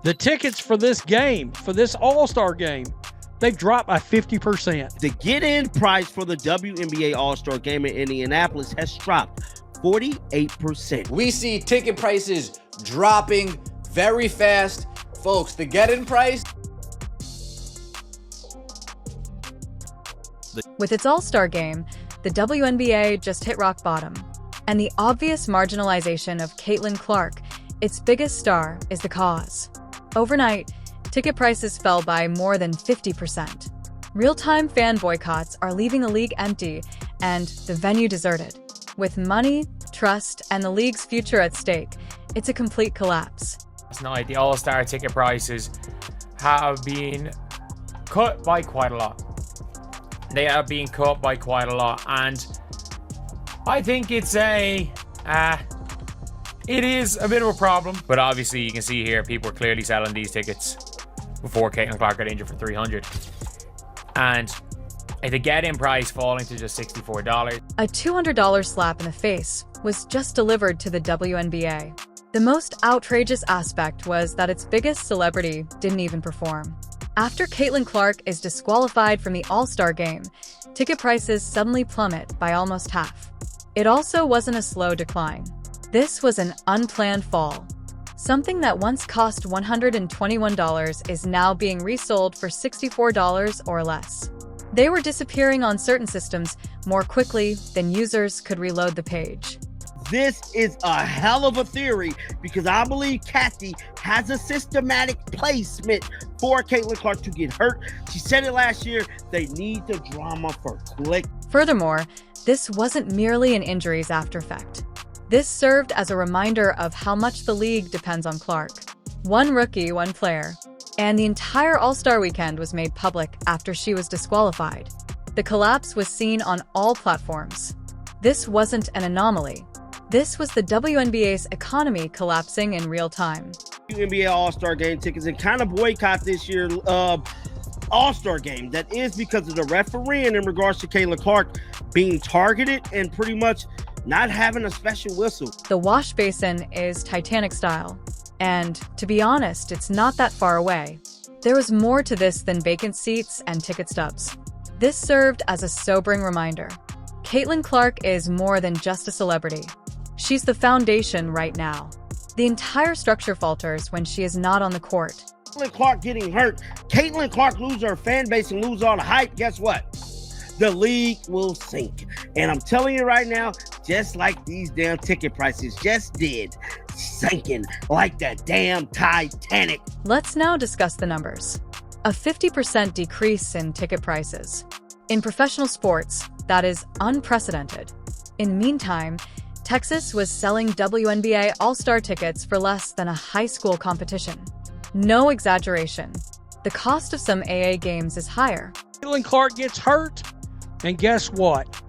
The tickets for this game, for this All-Star game, they've dropped by 50%. The get-in price for the WNBA All-Star game in Indianapolis has dropped 48%. We see ticket prices dropping very fast. Folks, the get-in price. With its All-Star game, the WNBA just hit rock bottom. And the obvious marginalization of Caitlin Clark, its biggest star, is the cause. Overnight, ticket prices fell by more than 50%. Real-time fan boycotts are leaving the league empty and the venue deserted. With money, trust, and the league's future at stake, it's a complete collapse. Last night, the All-Star ticket prices have been cut by quite a lot. They have been cut by quite a lot, and I think it is a bit of a problem. But obviously, you can see here, people are clearly selling these tickets before Caitlin Clark got injured for $300. And the get-in price falling to just $64. A $200 slap in the face was just delivered to the WNBA. The most outrageous aspect was that its biggest celebrity didn't even perform. After Caitlin Clark is disqualified from the All-Star game, ticket prices suddenly plummet by almost half. It also wasn't a slow decline. This was an unplanned fall. Something that once cost $121 is now being resold for $64 or less. They were disappearing on certain systems more quickly than users could reload the page. This is a hell of a theory because I believe Kathy has a systematic placement for Caitlin Clark to get hurt. She said it last year, they need the drama for click. Furthermore, this wasn't merely an injuries after effect. This served as a reminder of how much the league depends on Clark. One rookie, one player. And the entire All-Star weekend was made public after she was disqualified. The collapse was seen on all platforms. This wasn't an anomaly. This was the WNBA's economy collapsing in real time. WNBA All-Star game tickets and kind of boycott this year All-Star game. That is because of the refereeing in regards to Caitlin Clark being targeted and pretty much not having a special whistle. The wash basin is Titanic style. And to be honest, it's not that far away. There was more to this than vacant seats and ticket stubs. This served as a sobering reminder. Caitlin Clark is more than just a celebrity. She's the foundation right now. The entire structure falters when she is not on the court. Caitlin Clark getting hurt. Caitlin Clark lose her fan base and lose all the hype. Guess what? The league will sink. And I'm telling you right now, just like these damn ticket prices just did, sinking like that damn Titanic. Let's now discuss the numbers. A 50% decrease in ticket prices. In professional sports, that is unprecedented. In the meantime, Texas was selling WNBA All-Star tickets for less than a high school competition. No exaggeration. The cost of some AA games is higher. Caitlin Clark gets hurt, and guess what?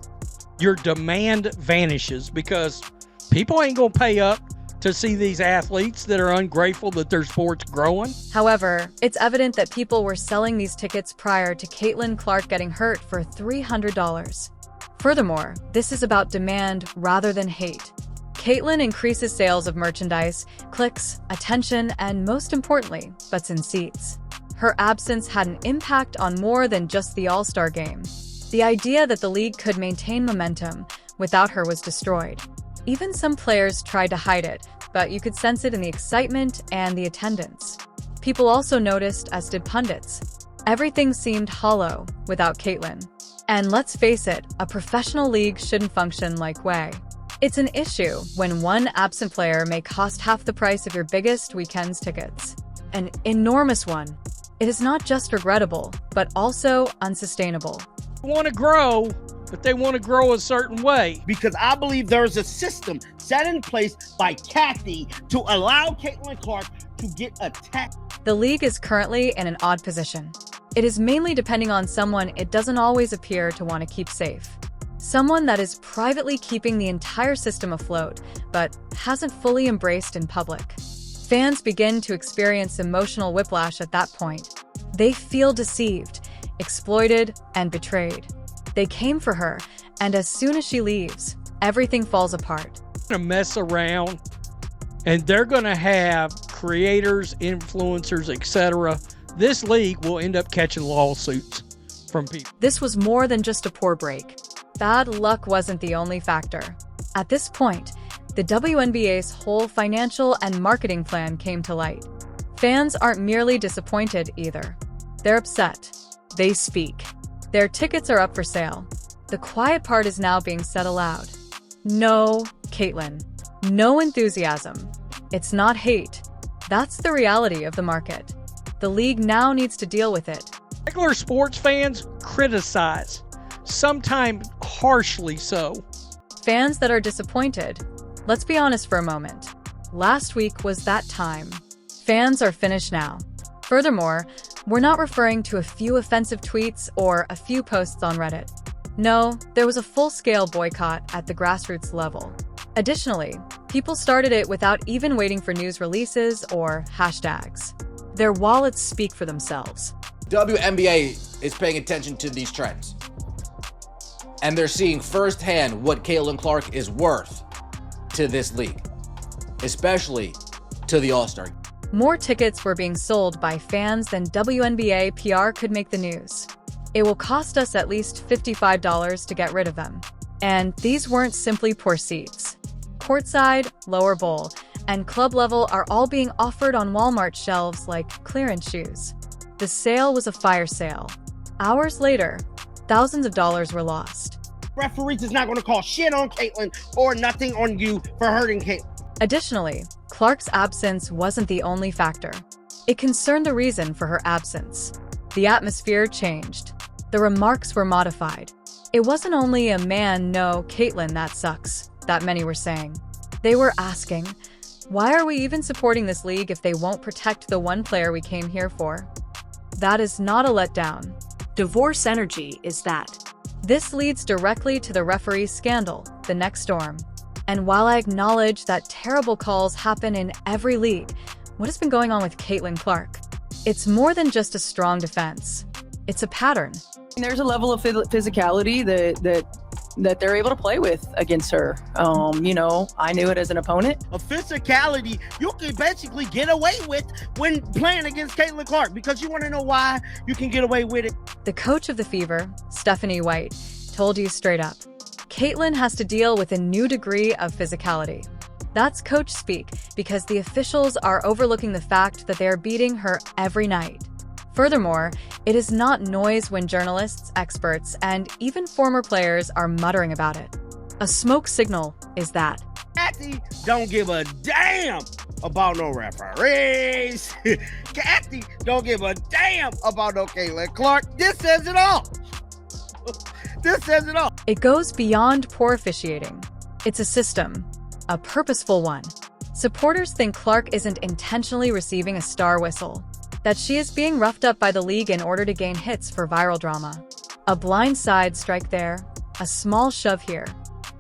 Your demand vanishes because people ain't going to pay up to see these athletes that are ungrateful that their sport's growing. However, it's evident that people were selling these tickets prior to Caitlin Clark getting hurt for $300. Furthermore, this is about demand rather than hate. Caitlin increases sales of merchandise, clicks, attention, and most importantly, butts in seats. Her absence had an impact on more than just the All-Star game. The idea that the league could maintain momentum without her was destroyed. Even some players tried to hide it, but you could sense it in the excitement and the attendance. People also noticed, as did pundits. Everything seemed hollow without Caitlin. And let's face it, a professional league shouldn't function like way. It's an issue when one absent player may cost half the price of your biggest weekend's tickets. An enormous one. It is not just regrettable, but also unsustainable. They want to grow, but they want to grow a certain way. Because I believe there is a system set in place by Kathy to allow Caitlin Clark to get attacked. The league is currently in an odd position. It is mainly depending on someone it doesn't always appear to want to keep safe. Someone that is privately keeping the entire system afloat, but hasn't fully embraced in public. Fans begin to experience emotional whiplash at that point. They feel deceived, exploited, and betrayed. They came for her, and as soon as she leaves, everything falls apart. They're going to mess around, and they're going to have creators, influencers, etc., this league will end up catching lawsuits from people. This was more than just a poor break. Bad luck wasn't the only factor. At this point, the WNBA's whole financial and marketing plan came to light. Fans aren't merely disappointed either. They're upset. They speak. Their tickets are up for sale. The quiet part is now being said aloud. No, Caitlin. No enthusiasm. It's not hate. That's the reality of the market. The league now needs to deal with it. Regular sports fans criticize, sometimes harshly so. Fans that are disappointed. Let's be honest for a moment. Last week was that time. Fans are finished now. Furthermore, we're not referring to a few offensive tweets or a few posts on Reddit. No, there was a full-scale boycott at the grassroots level. Additionally, people started it without even waiting for news releases or hashtags. Their wallets speak for themselves. WNBA is paying attention to these trends. And they're seeing firsthand what Caitlin Clark is worth to this league, especially to the All-Star. More tickets were being sold by fans than WNBA PR could make the news. It will cost us at least $55 to get rid of them. And these weren't simply poor seats. Courtside, lower bowl, and club level are all being offered on Walmart shelves like clearance shoes. The sale was a fire sale. Hours later, thousands of dollars were lost. Referees is not going to call shit on Caitlin or nothing on you for hurting Caitlin. Additionally, Clark's absence wasn't the only factor. It concerned the reason for her absence. The atmosphere changed. The remarks were modified. It wasn't only a "man, no, Caitlin, that sucks" that many were saying. They were asking, why are we even supporting this league if they won't protect the one player we came here for? That is not a letdown. Divorce energy is that. This leads directly to the referee scandal, the next storm. And while I acknowledge that terrible calls happen in every league, what has been going on with Caitlin Clark? It's more than just a strong defense. It's a pattern. There's a level of physicality that they're able to play with against her. I knew it as an opponent. A physicality you can basically get away with when playing against Caitlin Clark, because you want to know why you can get away with it. The coach of the Fever, Stephanie White, told you straight up, Caitlin has to deal with a new degree of physicality. That's coach speak, because the officials are overlooking the fact that they are beating her every night. Furthermore, it is not noise when journalists, experts, and even former players are muttering about it. A smoke signal is that. Kathy don't give a damn about no referees. Kathy don't give a damn about no Caitlin Clark. This says it all. This says it all. It goes beyond poor officiating. It's a system, a purposeful one. Supporters think Clark isn't intentionally receiving a star whistle, that she is being roughed up by the league in order to gain hits for viral drama. A blindside strike there, a small shove here.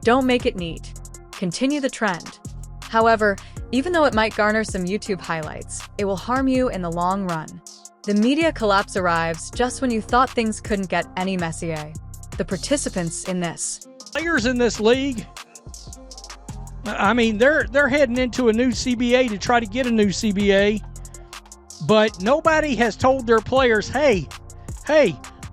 Don't make it neat. Continue the trend. However, even though it might garner some YouTube highlights, it will harm you in the long run. The media collapse arrives just when you thought things couldn't get any messier. The participants in this. Players in this league, I mean, they're heading into a new CBA to try to get a new CBA, but nobody has told their players, hey,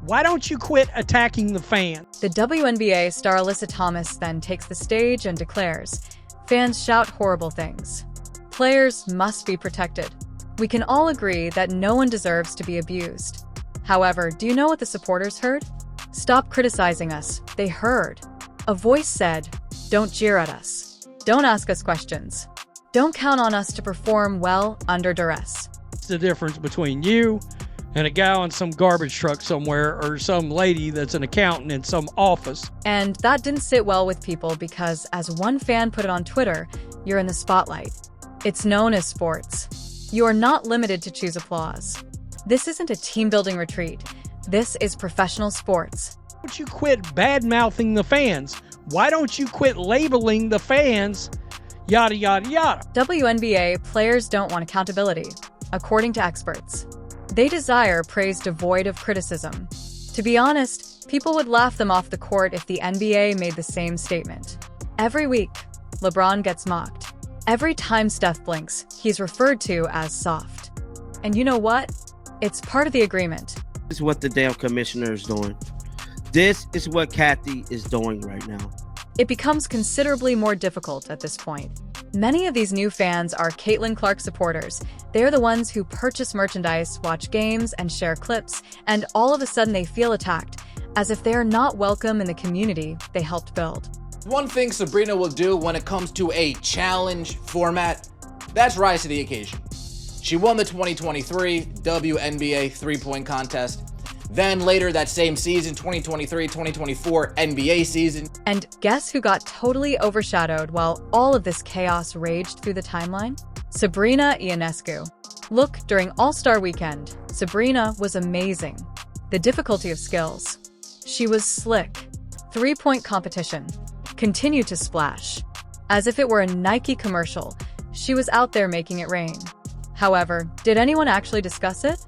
why don't you quit attacking the fan? The WNBA star Alyssa Thomas then takes the stage and declares, fans shout horrible things. Players must be protected. We can all agree that no one deserves to be abused. However, do you know what the supporters heard? Stop criticizing us. They heard. A voice said, don't jeer at us. Don't ask us questions. Don't count on us to perform well under duress. It's the difference between you and a guy on some garbage truck somewhere, or some lady that's an accountant in some office. And that didn't sit well with people because, as one fan put it on Twitter, you're in the spotlight. It's known as sports. You are not limited to choose applause. This isn't a team-building retreat. This is professional sports. Why don't you quit bad-mouthing the fans? Why don't you quit labeling the fans yada, yada, yada? WNBA players don't want accountability, according to experts. They desire praise devoid of criticism. To be honest, people would laugh them off the court if the NBA made the same statement. Every week, LeBron gets mocked. Every time Steph blinks, he's referred to as soft. And you know what? It's part of the agreement. This is what the damn commissioner is doing. This is what Kathy is doing right now. It becomes considerably more difficult at this point. Many of these new fans are Caitlin Clark supporters. They're the ones who purchase merchandise, watch games, and share clips, and all of a sudden they feel attacked, as if they're not welcome in the community they helped build. One thing Sabrina will do when it comes to a challenge format, that's rise to the occasion. She won the 2023 WNBA three-point contest. Then later that same season, 2023-2024 NBA season. And guess who got totally overshadowed while all of this chaos raged through the timeline? Sabrina Ionescu. Look, during All-Star Weekend, Sabrina was amazing. The difficulty of skills. She was slick. Three-point competition. Continued to splash. As if it were a Nike commercial, she was out there making it rain. However, did anyone actually discuss it?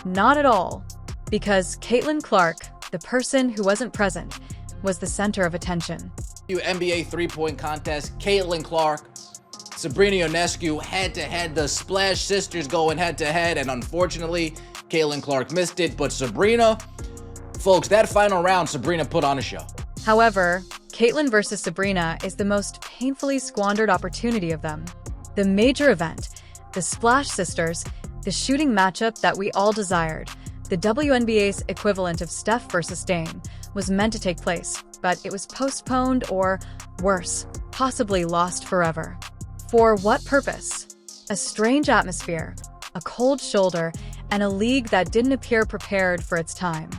Not at all. Because Caitlin Clark, the person who wasn't present, was the center of attention. NBA three-point contest, Caitlin Clark, Sabrina Ionescu head-to-head, the Splash Sisters going head-to-head, and unfortunately, Caitlin Clark missed it, but Sabrina, folks, that final round, Sabrina put on a show. However, Caitlin versus Sabrina is the most painfully squandered opportunity of them. The major event, the Splash Sisters, the shooting matchup that we all desired, the WNBA's equivalent of Steph versus Dame, was meant to take place, but it was postponed or, worse, possibly lost forever. For what purpose? A strange atmosphere, a cold shoulder, and a league that didn't appear prepared for its time.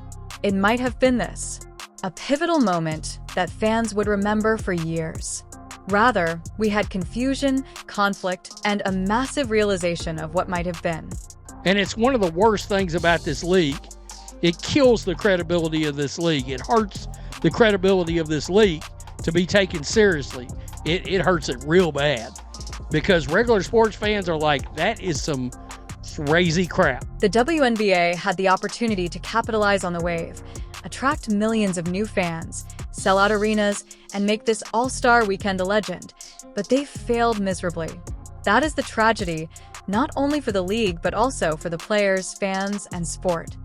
It might have been this, a pivotal moment that fans would remember for years. Rather, we had confusion, conflict, and a massive realization of what might have been. And it's one of the worst things about this league. It kills the credibility of this league. It hurts the credibility of this league to be taken seriously. It hurts it real bad because regular sports fans are like, that is some crazy crap. The WNBA had the opportunity to capitalize on the wave, attract millions of new fans, sell out arenas, and make this All-Star Weekend a legend, but they failed miserably. That is the tragedy, not only for the league, but also for the players, fans, and sport.